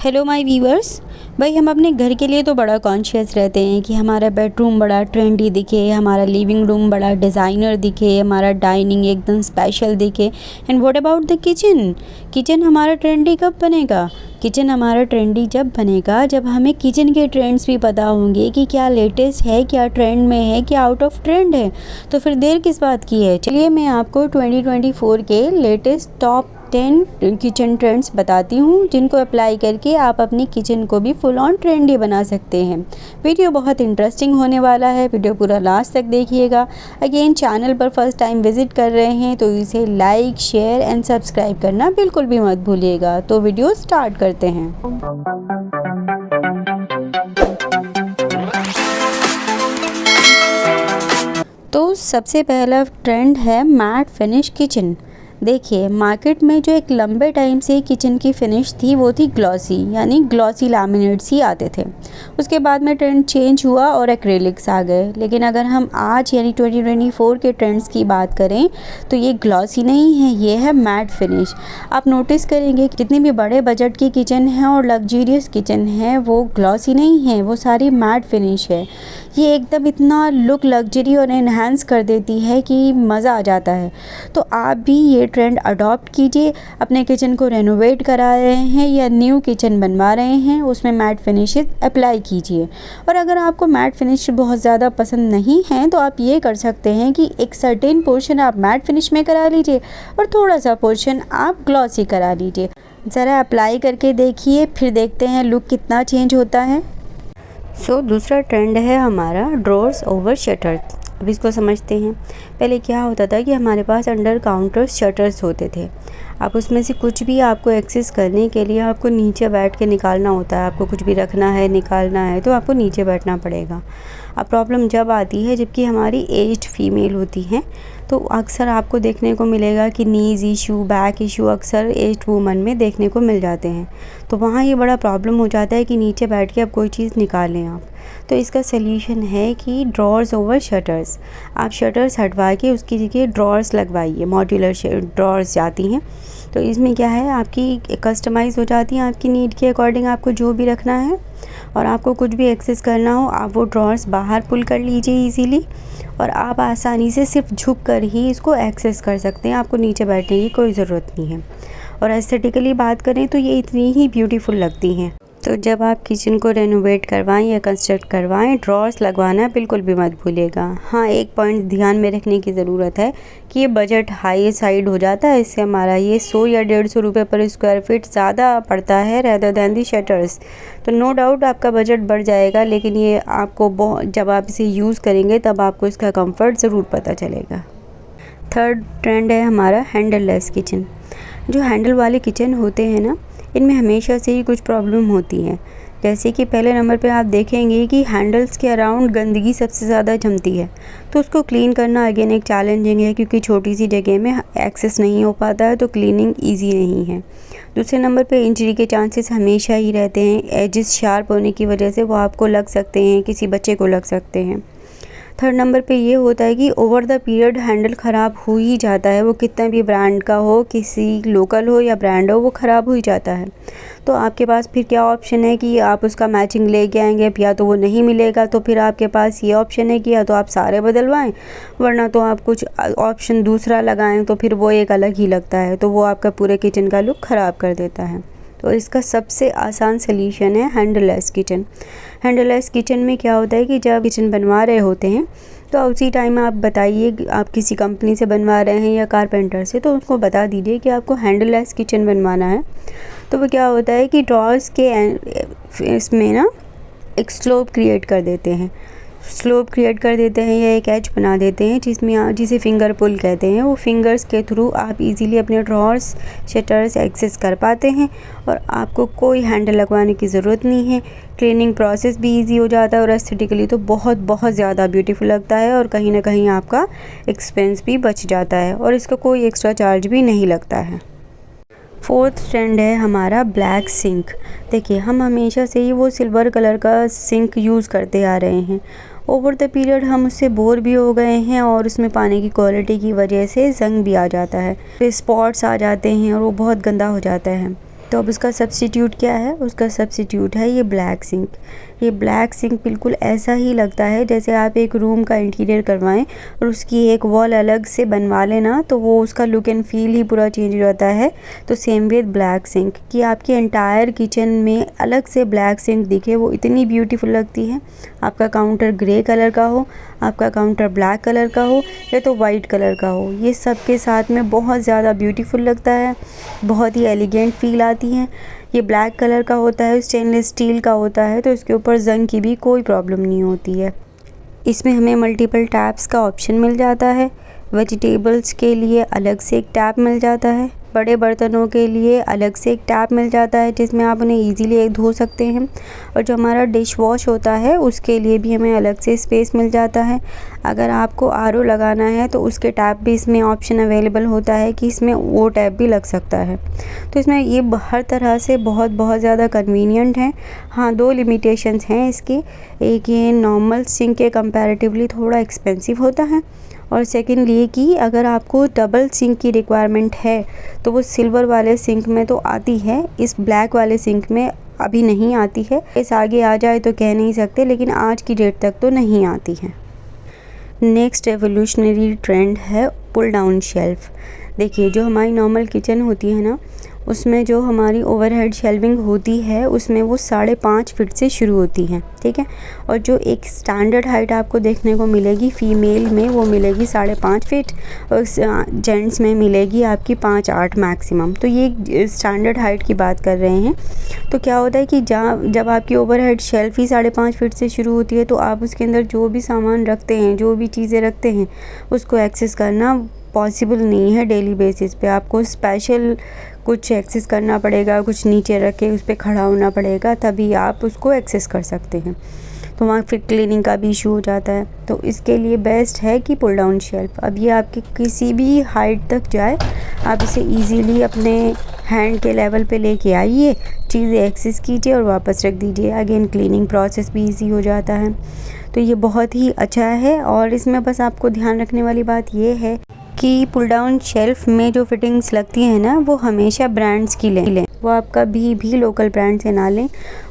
Hello my viewers. भाई हम अपने घर के लिए तो बड़ा कॉन्शियस रहते हैं कि हमारा बेडरूम बड़ा ट्रेंडी दिखे, हमारा लिविंग रूम बड़ा डिज़ाइनर दिखे, हमारा डाइनिंग एकदम स्पेशल दिखे। And what about the kitchen? Kitchen हमारा ट्रेंडी कब बनेगा? किचन हमारा ट्रेंडी जब बनेगा जब हमें किचन के ट्रेंड्स भी पता होंगे कि क्या लेटेस्ट है, क्या ट्रेंड में है, क्या आउट ऑफ ट्रेंड है। तो फिर देर किस बात की है? चलिए मैं आपको 2024 के लेटेस्ट टॉप 10 किचन ट्रेंड्स बताती हूँ जिनको अप्लाई करके आप अपनी किचन को भी फुल ऑन ट्रेंडी बना सकते हैं। वीडियो बहुत इंटरेस्टिंग होने वाला है, वीडियो पूरा लास्ट तक देखिएगा। अगेन चैनल पर फर्स्ट टाइम विजिट कर रहे हैं तो इसे लाइक, शेयर एंड सब्सक्राइब करना बिल्कुल भी मत भूलिएगा। तो वीडियो स्टार्ट करते हैं। तो सबसे पहला ट्रेंड है मैट फिनिश किचन। देखिए मार्केट में जो एक लंबे टाइम से किचन की फिनिश थी वो थी ग्लॉसी, यानी ग्लॉसी लैमिनेट्स ही आते थे। उसके बाद में ट्रेंड चेंज हुआ और एक्रेलिक्स आ गए। लेकिन अगर हम आज यानी 2024 के ट्रेंड्स की बात करें तो ये ग्लॉसी नहीं है, ये है मैट फिनिश। आप नोटिस करेंगे जितनी भी बड़े बजट की किचन है और लग्जरियस किचन है वो ग्लॉसी नहीं है, वो सारी मैट फिनिश है। ये एकदम इतना लुक लग्जरी और एनहांस कर देती है कि मज़ा आ जाता है। तो आप भी ये ट्रेंड अडॉप्ट कीजिए। अपने किचन को रेनोवेट करा रहे हैं या न्यू किचन बनवा रहे हैं उसमें मैट फिनिशेस अप्लाई कीजिए। और अगर आपको मैट फिनिश बहुत ज़्यादा पसंद नहीं है तो आप ये कर सकते हैं कि एक सर्टेन पोर्शन आप मैट फिनिश में करा लीजिए और थोड़ा सा पोर्शन आप ग्लॉसी करा लीजिए। ज़रा अप्लाई करके देखिए, फिर देखते हैं लुक कितना चेंज होता है। दूसरा ट्रेंड है हमारा ड्रॉर्स ओवर शटर्स। अब इसको समझते हैं। पहले क्या होता था कि हमारे पास अंडर काउंटर शटर्स होते थे। आप उसमें से कुछ भी आपको एक्सेस करने के लिए आपको नीचे बैठ के निकालना होता है। आपको कुछ भी रखना है, निकालना है तो आपको नीचे बैठना पड़ेगा। अब प्रॉब्लम जब आती है जबकि हमारी एज्ड फीमेल होती हैं तो अक्सर आपको देखने को मिलेगा कि नीज़ इशू, बैक इशू अक्सर एज्ड वूमन में देखने को मिल जाते हैं। तो वहाँ ये बड़ा प्रॉब्लम हो जाता है कि नीचे बैठ के अब कोई चीज़ निकालें आप। तो इसका सल्यूशन है कि ड्रॉर्स ओवर शटर्स। आप शटर्स हटवा के उसकी जगह ड्रॉर्स लगवाइए। मॉड्यूलर ड्रॉर्स जाती हैं तो इसमें क्या है आपकी कस्टमाइज़ हो जाती हैं आपकी नीड के अकॉर्डिंग। आपको जो भी रखना है और आपको कुछ भी एक्सेस करना हो आप वो ड्रॉर्स बाहर पुल कर लीजिए इजीली और आप आसानी से सिर्फ झुक कर ही इसको एक्सेस कर सकते हैं। आपको नीचे बैठने की कोई ज़रूरत नहीं है। और एस्थेटिकली बात करें तो ये इतनी ही ब्यूटीफुल लगती हैं। तो जब आप किचन को रेनोवेट करवाएं या कंस्ट्रक्ट करवाएं ड्रॉर्स लगवाना बिल्कुल भी मत भूलिएगा। हाँ, एक पॉइंट ध्यान में रखने की ज़रूरत है कि ये बजट हाई साइड हो जाता है। इससे हमारा ये 100 या 150 रुपये पर स्क्वायर फीट ज़्यादा पड़ता है रेदर दैन दी शटर्स। तो नो डाउट आपका बजट बढ़ जाएगा, लेकिन ये आपको जब आप इसे यूज़ करेंगे तब आपको इसका कम्फर्ट ज़रूर पता चलेगा। थर्ड ट्रेंड है हमारा हैंडललेस किचन। जो हैंडल वाले किचन होते हैं ना, इनमें हमेशा से ही कुछ प्रॉब्लम होती है। जैसे कि पहले नंबर पे आप देखेंगे कि हैंडल्स के अराउंड गंदगी सबसे ज़्यादा जमती है। तो उसको क्लीन करना अगेन एक चैलेंजिंग है क्योंकि छोटी सी जगह में एक्सेस नहीं हो पाता है, तो क्लीनिंग ईजी नहीं है। दूसरे नंबर पे इंजरी के चांसेस हमेशा ही रहते हैं। एजेस शार्प होने की वजह से वो आपको लग सकते हैं, किसी बच्चे को लग सकते हैं। थर्ड नंबर पे ये होता है कि ओवर द पीरियड हैंडल ख़राब हो ही जाता है। वो कितना भी ब्रांड का हो, किसी लोकल हो या ब्रांड हो, वो ख़राब हो ही जाता है। तो आपके पास फिर क्या ऑप्शन है कि आप उसका मैचिंग लेके आएंगे, या तो वो नहीं मिलेगा तो फिर आपके पास ये ऑप्शन है कि या तो आप सारे बदलवाएं, वरना तो आप कुछ ऑप्शन दूसरा लगाएं तो फिर वो एक अलग ही लगता है। तो वो आपका पूरे किचन का लुक ख़राब कर देता है। तो इसका सबसे आसान सल्यूशन है हैंडललेस किचन। हैंडललेस किचन में क्या होता है कि जब किचन बनवा रहे होते हैं तो उसी टाइम आप बताइए आप किसी कंपनी से बनवा रहे हैं या कारपेंटर से, तो उसको बता दीजिए कि आपको हैंडललेस किचन बनवाना है। तो वो क्या होता है कि ड्रॉर्स के इसमें ना एक स्लोप क्रिएट कर देते हैं। स्लोप क्रिएट कर देते हैं या एक एज बना देते हैं जिसमें जिसे फिंगर पुल कहते हैं। वो फिंगर्स के थ्रू आप इजीली अपने ड्रॉर्स शटर्स एक्सेस कर पाते हैं और आपको कोई हैंडल लगवाने की ज़रूरत नहीं है। क्लीनिंग प्रोसेस भी इजी हो जाता है और एस्थेटिकली तो बहुत ज़्यादा ब्यूटीफुल लगता है और कहीं ना कहीं आपका एक्सपेंस भी बच जाता है और इसका कोई एक्स्ट्रा चार्ज भी नहीं लगता है। फोर्थ ट्रेंड है हमारा ब्लैक सिंक। देखिए हम हमेशा से ही वो सिल्वर कलर का सिंक यूज़ करते आ रहे हैं। ओवर द पीरियड हम उससे बोर भी हो गए हैं और उसमें पानी की क्वालिटी की वजह से जंग भी आ जाता है, फिर स्पॉट्स आ जाते हैं और वो बहुत गंदा हो जाता है। तो अब उसका सब्स्टिट्यूट क्या है? उसका सब्स्टिट्यूट है ये ब्लैक सिंक। ये ब्लैक सिंक बिल्कुल ऐसा ही लगता है जैसे आप एक रूम का इंटीरियर करवाएं और उसकी एक वॉल अलग से बनवा लेना, तो वो उसका लुक एंड फील ही पूरा चेंज हो जाता है। तो सेम विद ब्लैक सिंक कि आपके एंटायर किचन में अलग से ब्लैक सिंक दिखे, वो इतनी ब्यूटीफुल लगती है। आपका काउंटर ग्रे कलर का हो, आपका काउंटर ब्लैक कलर का हो या तो वाइट कलर का हो, ये सब के साथ में बहुत ज़्यादा ब्यूटीफुल लगता है, बहुत ही एलिगेंट फील आती है। ये ब्लैक कलर का होता है, स्टेनलेस स्टील का होता है, तो इसके ऊपर जंग की भी कोई प्रॉब्लम नहीं होती है। इसमें हमें मल्टीपल टैप्स का ऑप्शन मिल जाता है। वेजिटेबल्स के लिए अलग से एक टैप मिल जाता है, बड़े बर्तनों के लिए अलग से एक टैप मिल जाता है जिसमें आप उन्हें ईज़िली धो सकते हैं, और जो हमारा डिश वॉश होता है उसके लिए भी हमें अलग से स्पेस मिल जाता है। अगर आपको आरओ लगाना है तो उसके टैप भी इसमें ऑप्शन अवेलेबल होता है कि इसमें वो टैप भी लग सकता है। तो इसमें ये हर तरह से बहुत ज़्यादा कन्वीनियंट है। हाँ, 2 लिमिटेशंस हैं इसकी। एक ये नॉर्मल सिंक के कंपैरेटिवली थोड़ा एक्सपेंसिव होता है, और सेकेंड ये कि अगर आपको डबल सिंक की रिक्वायरमेंट है तो वो सिल्वर वाले सिंक में तो आती है, इस ब्लैक वाले सिंक में अभी नहीं आती है। इस आगे आ जाए तो कह नहीं सकते, लेकिन आज की डेट तक तो नहीं आती है। नेक्स्ट एवोल्यूशनरी ट्रेंड है पुल डाउन शेल्फ़। देखिए, जो हमारी नॉर्मल किचन होती है ना, उसमें जो हमारी ओवरहेड शेल्विंग होती है उसमें वो 5.5 फीट से शुरू होती है, ठीक है। और जो एक स्टैंडर्ड हाइट आपको देखने को मिलेगी फ़ीमेल में, वो मिलेगी 5.5 फीट, और जेंट्स में मिलेगी आपकी 5.8 मैक्सिमम। तो ये स्टैंडर्ड हाइट की बात कर रहे हैं। तो क्या होता है कि जब आपकी ओवरहेड शेल्फ ही 5.5 फीट से शुरू होती है, तो आप उसके अंदर जो भी सामान रखते हैं, जो भी चीज़ें रखते हैं, उसको एक्सेस करना पॉसिबल नहीं है डेली बेसिस पे। आपको स्पेशल कुछ एक्सेस करना पड़ेगा, कुछ नीचे रख के उस पर खड़ा होना पड़ेगा, तभी आप उसको एक्सेस कर सकते हैं। तो वहाँ फिर क्लीनिंग का भी इशू हो जाता है। तो इसके लिए बेस्ट है कि पुल डाउन शेल्फ। अब ये आपके किसी भी हाइट तक जाए, आप इसे इजीली अपने हैंड के लेवल पे लेके आइए, चीज़ें एक्सेस कीजिए और वापस रख दीजिए। अगेन क्लीनिंग प्रोसेस भी ईजी हो जाता है। तो ये बहुत ही अच्छा है। और इसमें बस आपको ध्यान रखने वाली बात ये है कि पुल डाउन शेल्फ़ में जो फिटिंग्स लगती हैं ना, वो हमेशा ब्रांड्स की लें, वो आप कभी भी लोकल ब्रांड से ना लें।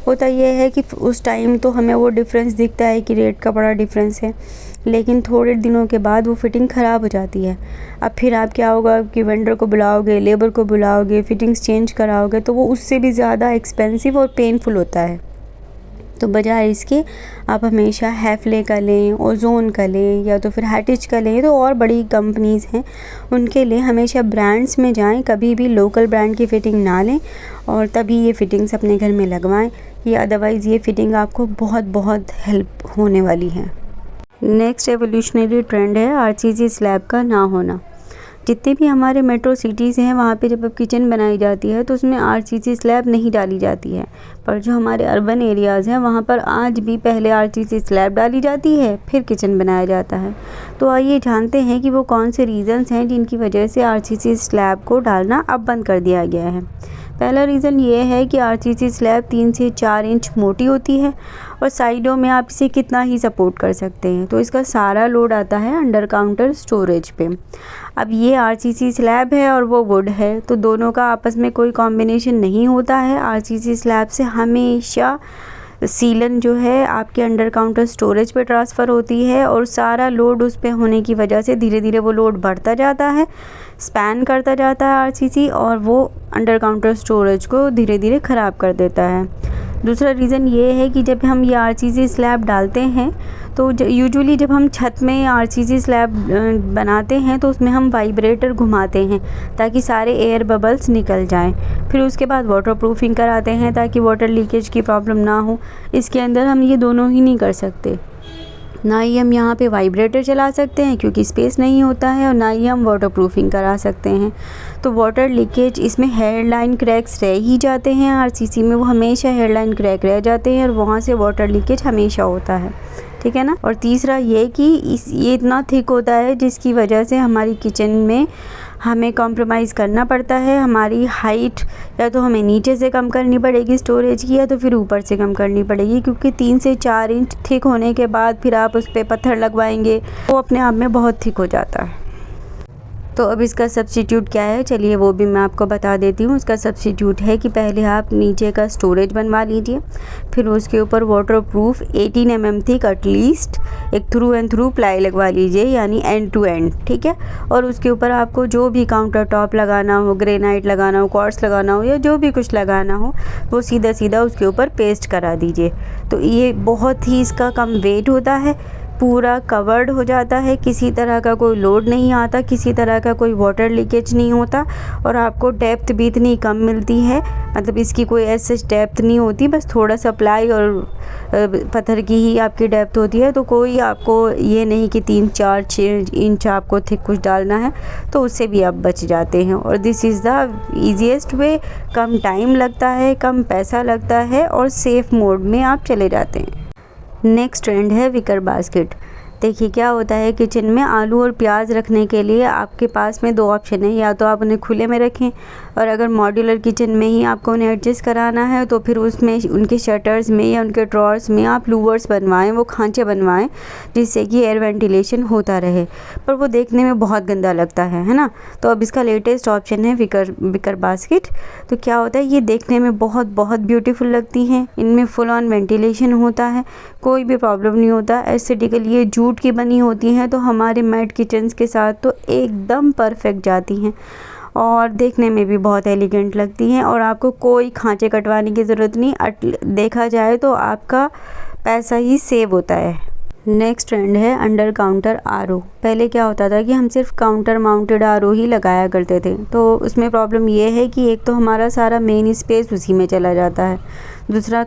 होता ये है कि उस टाइम तो हमें वो डिफरेंस दिखता है कि रेट का बड़ा डिफरेंस है, लेकिन थोड़े दिनों के बाद वो फिटिंग ख़राब हो जाती है। अब फिर आप क्या होगा कि वेंडर को बुलाओगे, लेबर को बुलाओगे, फिटिंग्स चेंज कराओगे, तो वो उससे भी ज़्यादा एक्सपेंसिव और पेनफुल होता है। तो बजाय इसके आप हमेशा हैफले का लें, ओजोन का लें, या तो फिर हैटिच का लें। तो और बड़ी कंपनीज़ हैं, उनके लिए हमेशा ब्रांड्स में जाएं, कभी भी लोकल ब्रांड की फ़िटिंग ना लें, और तभी ये फ़िटिंग्स अपने घर में लगवाएं। ये अदरवाइज़ ये फ़िटिंग आपको बहुत हेल्प होने वाली है। नेक्स्ट एवोल्यूशनरी ट्रेंड है आरसीसी स्लैब का ना होना। जितने भी हमारे मेट्रो सिटीज़ हैं, वहाँ पे जब अब किचन बनाई जाती है तो उसमें आरसीसी स्लैब नहीं डाली जाती है। पर जो हमारे अर्बन एरियाज़ हैं, वहाँ पर आज भी पहले आरसीसी स्लैब डाली जाती है, फिर किचन बनाया जाता है। तो आइए जानते हैं कि वो कौन से रीज़न्स हैं जिनकी वजह से आरसीसी स्लैब को डालना अब बंद कर दिया गया है। पहला रीज़न ये है कि आरसीसी स्लैब 3 से 4 इंच मोटी होती है, और साइडों में आप इसे कितना ही सपोर्ट कर सकते हैं, तो इसका सारा लोड आता है अंडर काउंटर स्टोरेज पे। अब ये आरसीसी स्लैब है और वो वुड है, तो दोनों का आपस में कोई कॉम्बिनेशन नहीं होता है। आरसीसी स्लैब से हमेशा सीलन जो है आपके अंडर काउंटर स्टोरेज पे ट्रांसफ़र होती है, और सारा लोड उस पे होने की वजह से धीरे धीरे वो लोड बढ़ता जाता है, स्पैन करता जाता है आरसीसी, और वो अंडर काउंटर स्टोरेज को धीरे धीरे ख़राब कर देता है। दूसरा रीज़न ये है कि जब हम ये आरसीसी स्लैब डालते हैं, तो यूजुअली जब हम छत में आरसीसी स्लैब बनाते हैं तो उसमें हम वाइब्रेटर घुमाते हैं ताकि सारे एयर बबल्स निकल जाएं। फिर उसके बाद वाटर प्रूफिंग कराते हैं ताकि वाटर लीकेज की प्रॉब्लम ना हो। इसके अंदर हम ये दोनों ही नहीं कर सकते, ना ही हम यहाँ पे वाइब्रेटर चला सकते हैं क्योंकि स्पेस नहीं होता है, और ना ही हम वाटर प्रूफिंग करा सकते हैं। तो वाटर लीकेज, इसमें हेयरलाइन क्रैक्स रह ही जाते हैं आरसीसी में, वो हमेशा हेयरलाइन क्रैक रह जाते हैं और वहाँ से वाटर लीकेज हमेशा होता है, ठीक है ना। और तीसरा ये कि ये इतना थिक होता है जिसकी वजह से हमारी किचन में हमें कॉम्प्रोमाइज़ करना पड़ता है। हमारी हाइट या तो हमें नीचे से कम करनी पड़ेगी स्टोरेज की, या तो फिर ऊपर से कम करनी पड़ेगी, क्योंकि 3 से 4 इंच थिक होने के बाद फिर आप उस पर पत्थर लगवाएंगे, वो अपने आप में बहुत थिक हो जाता है। तो अब इसका सब्स्टिट्यूट क्या है, चलिए वो भी मैं आपको बता देती हूँ। इसका सब्स्टिट्यूट है कि पहले आप नीचे का स्टोरेज बनवा लीजिए, फिर उसके ऊपर वाटरप्रूफ 18 mm थिक एटलीस्ट एक थ्रू एंड थ्रू प्लाई लगवा लीजिए, यानी एंड टू एंड, ठीक है। और उसके ऊपर आपको जो भी काउंटर टॉप लगाना हो, ग्रेनाइट लगाना हो, क्वार्ट्स लगाना हो, या जो भी कुछ लगाना हो वो सीधा सीधा उसके ऊपर पेस्ट करा दीजिए। तो ये बहुत ही इसका कम वेट होता है, पूरा कवर्ड हो जाता है, किसी तरह का कोई लोड नहीं आता, किसी तरह का कोई वाटर लीकेज नहीं होता, और आपको डेप्थ भी इतनी कम मिलती है, मतलब इसकी कोई ऐसे डेप्थ नहीं होती, बस थोड़ा सा प्लाई और पत्थर की ही आपकी डेप्थ होती है। तो कोई आपको ये नहीं कि 3, 4, 6 इंच आपको थिक कुछ डालना है, तो उससे भी आप बच जाते हैं। और this is the easiest way, come time लगता है, कम पैसा लगता है, और सेफ़ मोड में आप चले जाते हैं। नेक्स्ट ट्रेंड है विकर बास्केट। देखिए क्या होता है, किचन में आलू और प्याज रखने के लिए आपके पास में 2 ऑप्शन है, या तो आप उन्हें खुले में रखें, और अगर मॉड्यूलर किचन में ही आपको उन्हें एडजस्ट कराना है तो फिर उसमें उनके शटर्स में या उनके ड्रॉर्स में आप लूवर्स बनवाएं, वो खांचे बनवाएं, जिससे कि एयर वेंटिलेशन होता रहे, पर वो देखने में बहुत गंदा लगता है ना। तो अब इसका लेटेस्ट ऑप्शन है विकर बास्केट। तो क्या होता है, ये देखने में बहुत बहुत ब्यूटीफुल लगती हैं, इनमें फुल ऑन वेंटिलेशन होता है, कोई भी प्रॉब्लम नहीं होता। एस्थेटिकल ये जूट की बनी होती हैं, तो हमारे मैट किचन्स के साथ तो एकदम परफेक्ट जाती हैं, और देखने में भी बहुत एलिगेंट लगती हैं, और आपको कोई खांचे कटवाने की ज़रूरत नहीं। देखा जाए तो आपका पैसा ही सेव होता है। नेक्स्ट ट्रेंड है अंडर काउंटर आरओ। पहले क्या होता था कि हम सिर्फ काउंटर माउंटेड आरओ ही लगाया करते थे, तो उसमें प्रॉब्लम ये है कि एक तो हमारा सारा मेन स्पेस उसी में चला जाता है, दूसरा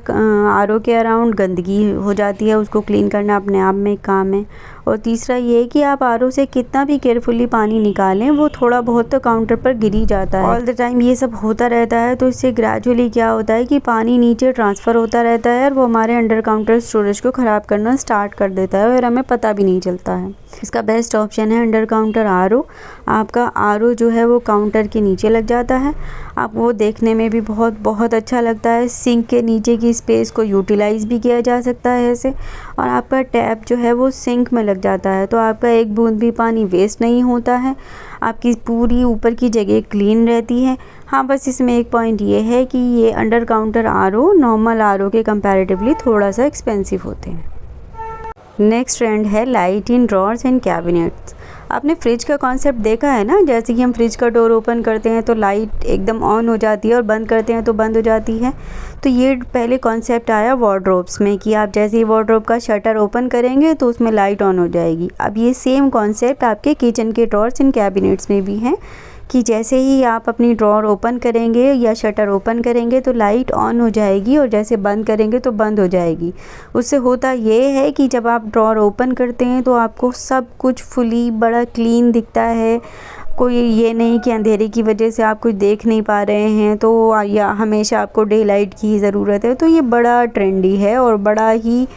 आरओ के अराउंड गंदगी हो जाती है, उसको क्लीन करना अपने आप में एक काम है, और तीसरा ये है कि आप आरओ से कितना भी केयरफुली पानी निकालें वो थोड़ा बहुत तो काउंटर पर गिर ही जाता है। ऑल द टाइम ये सब होता रहता है, तो इससे ग्रेजुअली क्या होता है कि पानी नीचे ट्रांसफ़र होता रहता है, और वो हमारे अंडर काउंटर स्टोरेज को ख़राब करना स्टार्ट कर देता है, और हमें पता भी नहीं चलता है। इसका बेस्ट ऑप्शन है अंडर काउंटर आरओ। आपका आरओ जो है वो काउंटर के नीचे लग जाता है, आप वो देखने में भी बहुत बहुत अच्छा लगता है। सिंक के नीचे की स्पेस को यूटिलाइज़ भी किया जा सकता है ऐसे, और आपका टैप जो है वो सिंक में लग जाता है, तो आपका एक बूंद भी पानी वेस्ट नहीं होता है, आपकी पूरी ऊपर की जगह क्लीन रहती है। हाँ, बस इसमें एक पॉइंट ये है कि ये under counter RO normal RO के कंपैरेटिवली थोड़ा सा एक्सपेंसिव होते हैं। नेक्स्ट ट्रेंड है light in drawers and cabinets. आपने फ्रिज का कॉन्सेप्ट देखा है ना, जैसे कि हम फ्रिज का डोर ओपन करते हैं तो लाइट एकदम ऑन हो जाती है, और बंद करते हैं तो बंद हो जाती है। तो ये पहले कॉन्सेप्ट आया वार्डरोब्स में कि आप जैसे ही वार्डरोब का शटर ओपन करेंगे तो उसमें लाइट ऑन हो जाएगी। अब ये सेम कॉन्सेप्ट आपके किचन के ड्रॉर्स एंड कैबिनेट्स में भी है, कि जैसे ही आप अपनी ड्रॉर ओपन करेंगे या शटर ओपन करेंगे तो लाइट ऑन हो जाएगी, और जैसे बंद करेंगे तो बंद हो जाएगी। उससे होता ये है कि जब आप ड्रॉर ओपन करते हैं तो आपको सब कुछ फुली बड़ा क्लीन दिखता है, कोई ये नहीं कि अंधेरे की वजह से आप कुछ देख नहीं पा रहे हैं, तो या हमेशा आपको डे लाइट की ज़रूरत है। तो ये बड़ा ट्रेंडी है और बड़ा ही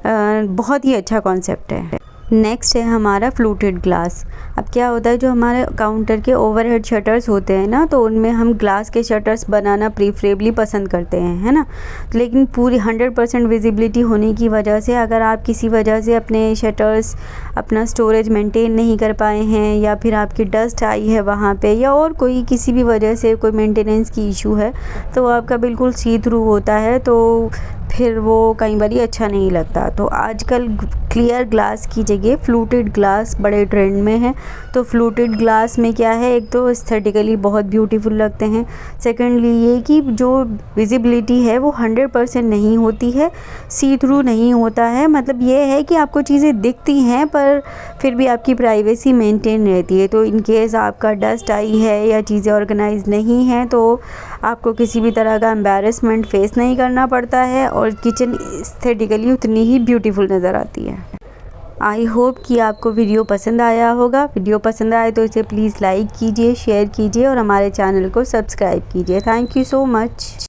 बहुत ही अच्छा कॉन्सेप्ट है। नेक्स्ट है हमारा फ्लूटेड ग्लास। अब क्या होता है, जो हमारे काउंटर के ओवरहेड शटर्स होते हैं ना, तो उनमें हम ग्लास के शटर्स बनाना प्रीफरेबली पसंद करते हैं, है ना। लेकिन पूरी 100% विजिबिलिटी होने की वजह से अगर आप किसी वजह से अपने शटर्स अपना स्टोरेज मेंटेन नहीं कर पाए हैं, या फिर आपकी डस्ट आई है वहाँ पे, या और कोई किसी भी वजह से कोई मेंटेनेंस की इशू है, तो आपका बिल्कुल सी थ्रू होता है, तो फिर वो कई बार अच्छा नहीं लगता। तो आजकल क्लियर ग्लास की जगह फ्लूटेड ग्लास बड़े ट्रेंड में है। तो फ्लूटेड ग्लास में क्या है, एक तो एस्थेटिकली बहुत ब्यूटीफुल लगते हैं, सेकेंडली ये कि जो विजिबिलिटी है वो 100% नहीं होती है, सी थ्रू नहीं होता है। मतलब ये है कि आपको चीज़ें दिखती हैं पर फिर भी आपकी प्राइवेसी मेंटेन रहती है। तो इन केस आपका डस्ट आई है या चीज़ें ऑर्गेनाइज नहीं हैं तो आपको किसी भी तरह का एम्बैरेसमेंट फेस नहीं करना पड़ता है, और किचन एस्थेटिकली उतनी ही ब्यूटीफुल नज़र आती है। आई होप कि आपको वीडियो पसंद आया होगा। वीडियो पसंद आए तो इसे प्लीज़ लाइक कीजिए, शेयर कीजिए और हमारे चैनल को सब्सक्राइब कीजिए। Thank you so much.